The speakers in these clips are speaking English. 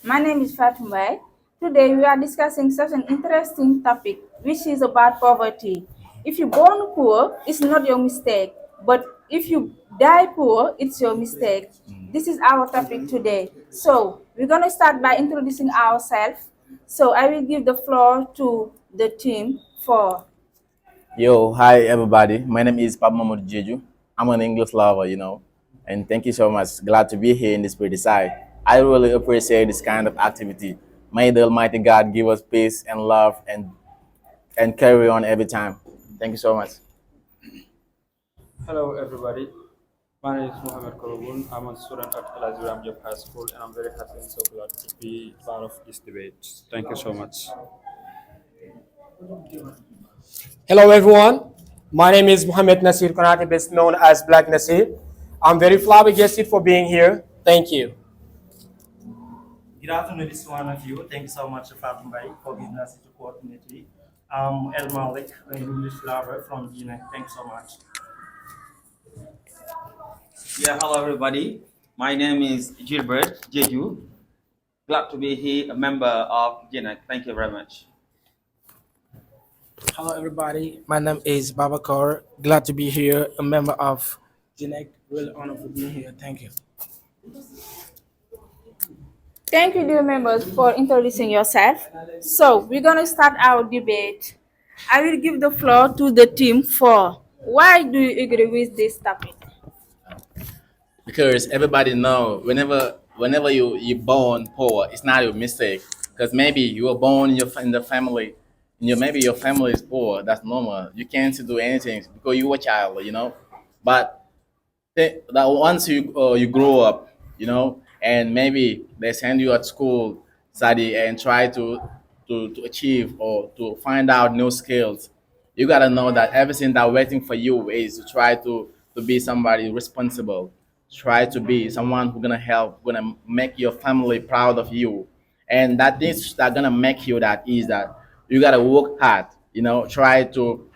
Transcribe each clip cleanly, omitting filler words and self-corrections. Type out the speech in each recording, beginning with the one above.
My name is Fatumbai. Today we are discussing such an interesting topic, which is about poverty. If you're born poor, it's not your mistake, but if you die poor, it's your mistake. This is our topic today. So we're gonna start by introducing ourselves. So I will give the floor to the team for. Yo, hi everybody. My name is Papa Mahmoud Jeju. I'm an English lover, and thank you so much. Glad to be here in this pretty side. I really appreciate this kind of activity. May the Almighty God give us peace and love and carry on every time. Thank you so much. Hello, everybody. My name is Mohamed Kolobun. I'm a student at El Aziram Job High School, and I'm very happy and so glad to be part of this debate. Thank you so much. Hello everyone, my name is Mohamed Nasir Konate, best known as Black Nasir. I'm very flabbergasted for being here. Thank you. Good afternoon, this one of you. Thank you so much, Fatou Mbaye, for giving us this opportunity. I'm El Malik, an English lover from Guinea. Thanks so much. Yeah, hello everybody. My name is Gilbert Jeju. Glad to be here, a member of GENEC. Thank you very much. Hello, everybody. My name is Babakar. Glad to be here, a member of GENEC. Really honored for being here. Thank you. Thank you, dear members, for introducing yourself. So we're gonna start our debate. I will give the floor to the team for. Why do you agree with this topic? Because everybody know whenever you born poor, it's not your mistake. Because maybe you were born in the family, maybe your family is poor. That's normal. You can't do anything because you were a child. But that once you grow up, and maybe they send you at school, study and try to achieve or to find out new skills. You gotta know that everything that waiting for you is to try to be somebody responsible, try to be someone who's gonna help, gonna make your family proud of you, and that things that gonna make you that is that you gotta work hard. Try to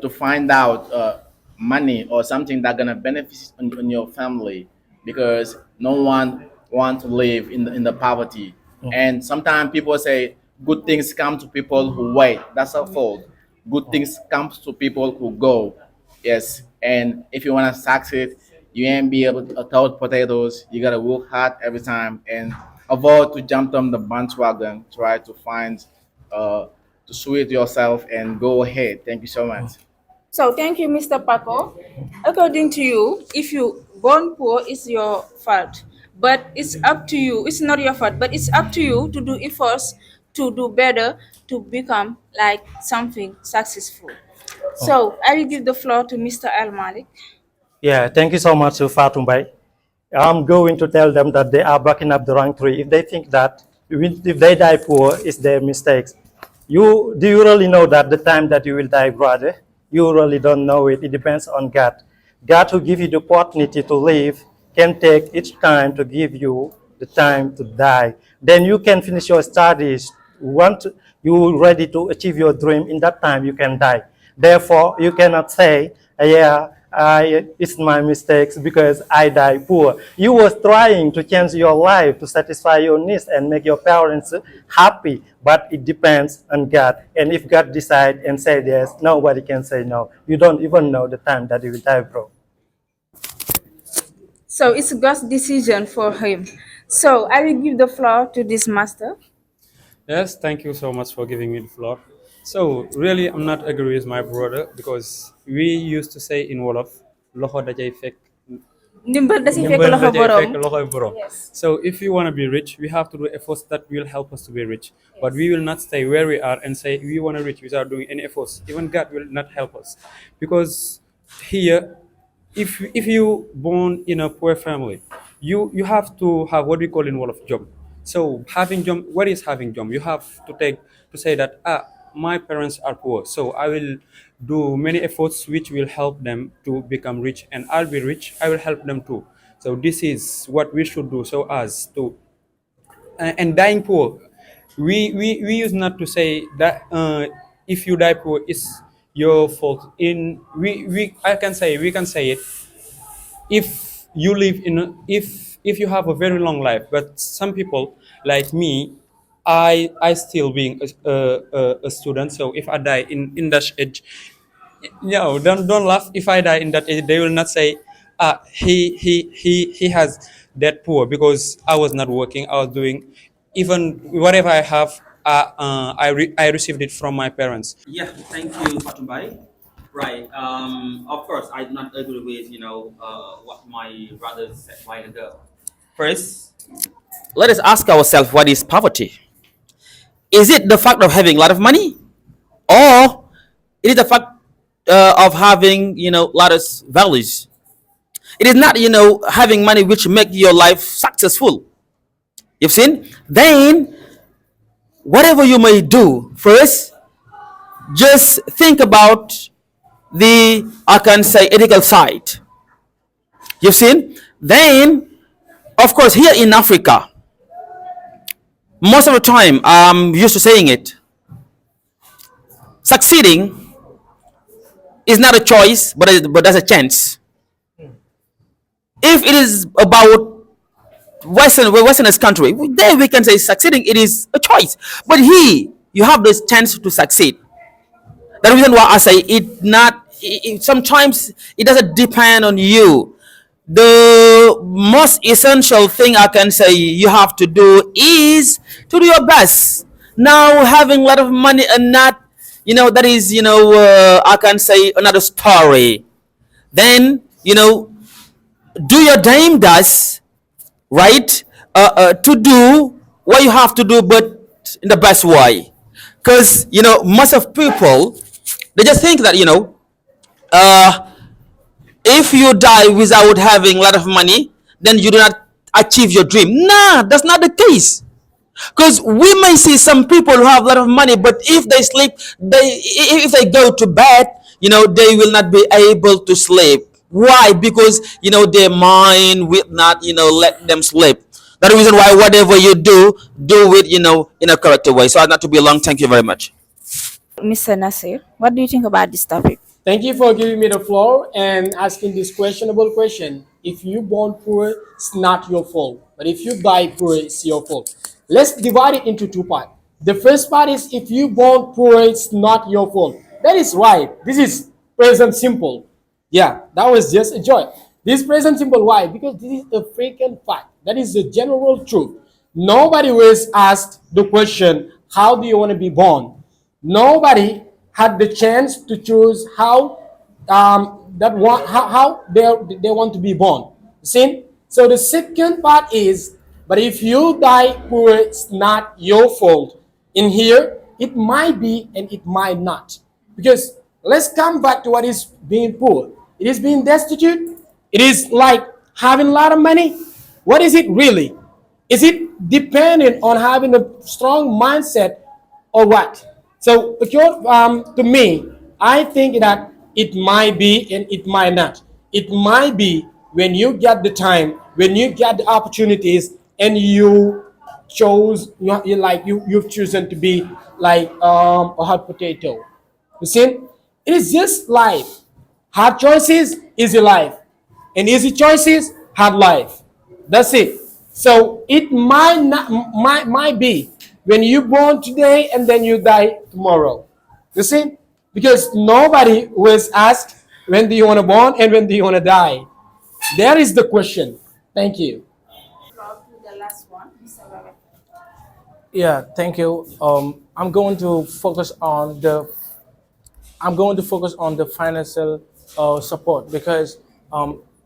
find out money or something that gonna benefit on your family because no one want to live in the poverty. And sometimes people say good things come to people who wait. That's a fault. Good things comes to people who go. Yes, and if you want to succeed, you ain't be able to toast potatoes. You gotta work hard every time and avoid to jump on the bandwagon. Try to find to sweet yourself and go ahead. Thank you so much. So thank you, Mr. Paco. According to you, if you born poor, it's your fault. But it's up to you. It's not your fault, but it's up to you to do efforts to do better to become like something successful. So I will give the floor to Mr. Al Malik. Yeah, thank you so much, Fatou Mbaye. I'm going to tell them that they are backing up the wrong tree. If they think that if they die poor, it's their mistakes. Do you really know that the time that you will die, brother? You really don't know it. It depends on God. God who give you the opportunity to live can take each time to give you the time to die. Then you can finish your studies. You ready to achieve your dream in that time you can die. Therefore, you cannot say, yeah, it's my mistakes because I die poor. You was trying to change your life to satisfy your needs and make your parents happy, but it depends on God. And if God decide and say yes, nobody can say no. You don't even know the time that you will die, bro. So it's God's decision for him. So I will give the floor to this master. Yes, thank you so much for giving me the floor. So, really, I'm not agree with my brother because we used to say in Wolof, loxo dajay fek Ndimbal da si fekk ndimbal loxo dajay fek borom. loxoy borom. Yes. So, if you want to be rich, we have to do efforts that will help us to be rich. But we will not stay where we are and say we want to reach without doing any efforts. Even God will not help us because here if you born in a poor family, you have to have what we call in Wolof job. So having job, what is having job? You have to say that my parents are poor, so I will do many efforts which will help them to become rich, and I'll be rich. I will help them too. So this is what we should do, so as to and dying poor. We used not to say that if you die poor it's your fault. In we can say it if you live in if if you have a very long life. But some people like me, I still being a student. So if I die in that age, no, don't laugh. If I die in that age, they will not say, he has that poor because I was not working. I was doing even whatever I have. I received it from my parents. Yeah, thank you, Fatumbai. Right. Of course, I do not agree with what my brother said a while ago. First, let us ask ourselves, what is poverty? Is it the fact of having a lot of money, or it is the fact of having lot of values? It is not having money which make your life successful. You've seen. Then whatever you may do, first just think about the, I can say, ethical side. You've seen. Then of course, here in Africa, most of the time I'm used to saying it, succeeding is not a choice, but that's a chance. If it is about westerners country, then we can say succeeding it is a choice. But here you have this chance to succeed. The reason why I say it not sometimes it doesn't depend on you. The most essential thing I can say you have to do is to do your best. Now having a lot of money and not, that is, I can say another story. Then do your damn best, right? To do what you have to do, but in the best way. Because most of people, they just think that uh, if you die without having a lot of money, then you do not achieve your dream. Nah, that's not the case. Because we may see some people who have a lot of money, but if they sleep, if they go to bed, they will not be able to sleep. Why? Because their mind will not let them sleep. That's the reason why whatever you do it in a correct way. So as not to be long, thank you very much. Mr. Nasir, what do you think about this topic? Thank you for giving me the floor and asking this questionable question. If you born poor, it's not your fault. But if you die poor, it's your fault. Let's divide it into two parts. The first part is if you born poor, it's not your fault. That is right. This is present simple. Yeah, that was just a joy. This present simple. Why? Because this is a freaking fact. That is the general truth. Nobody was asked the question, how do you want to be born? Nobody had the chance to choose how how they want to be born. See? So the second part is, but if you die poor, it's not your fault. In here, it might be and it might not. Because let's come back to what is being poor. It is being destitute. It is like having a lot of money. What is it really? Is it dependent on having a strong mindset or what? So, to me, I think that it might be and it might not. It might be when you get the time, when you get the opportunities, and you chose, you've chosen to be like a hot potato. You see, it is just life. Hard choices, easy life, and easy choices, hard life. That's it. So it might be when you born today and then you die tomorrow. You see? Because nobody was asked when do you want to born and when do you want to die. There is the question. Thank you. The last one, Mr. Baba. Yeah, thank you. I'm going to focus on the financial support because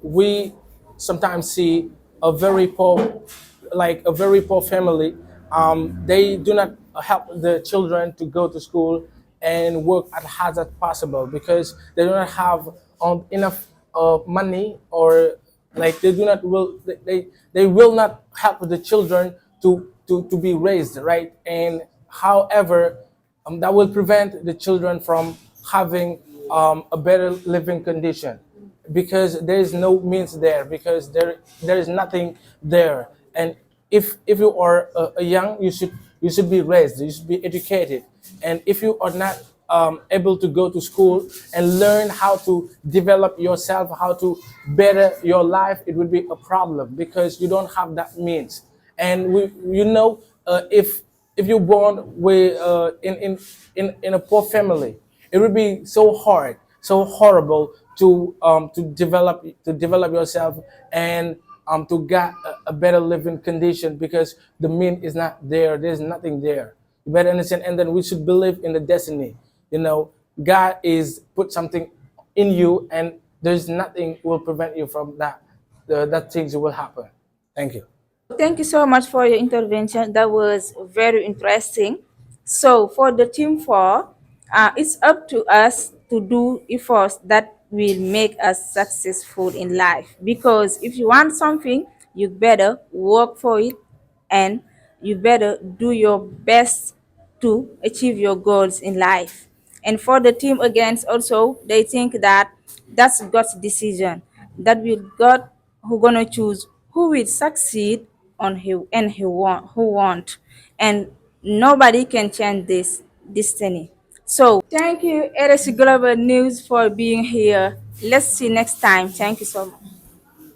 we sometimes see a very poor family. They do not help the children to go to school and work as hard as possible because they do not have enough money, or like they will not help the children to be raised right. And however, that will prevent the children from having a better living condition because there is no means there, because there is nothing there. And if you are young, you should be raised, you should be educated. And if you are not able to go to school and learn how to develop yourself, how to better your life, it would be a problem because you don't have that means. And if you're born with in a poor family, it would be so hard, so horrible to develop yourself and to get a better living condition because the mean is not there. There's nothing there. You better understand. And then we should believe in the destiny. God is put something in you, and there's nothing will prevent you from that things will happen. Thank you. Thank you so much for your intervention. That was very interesting. So for the team four, it's up to us to do efforts that will make us successful in life. Because if you want something, you better work for it, and you better do your best to achieve your goals in life. And for the team against also, they think that that's God's decision. That will God who gonna choose who will succeed on who won't. And nobody can change this destiny. So thank you, RSC Global News, for being here. Let's see next time. Thank you so much.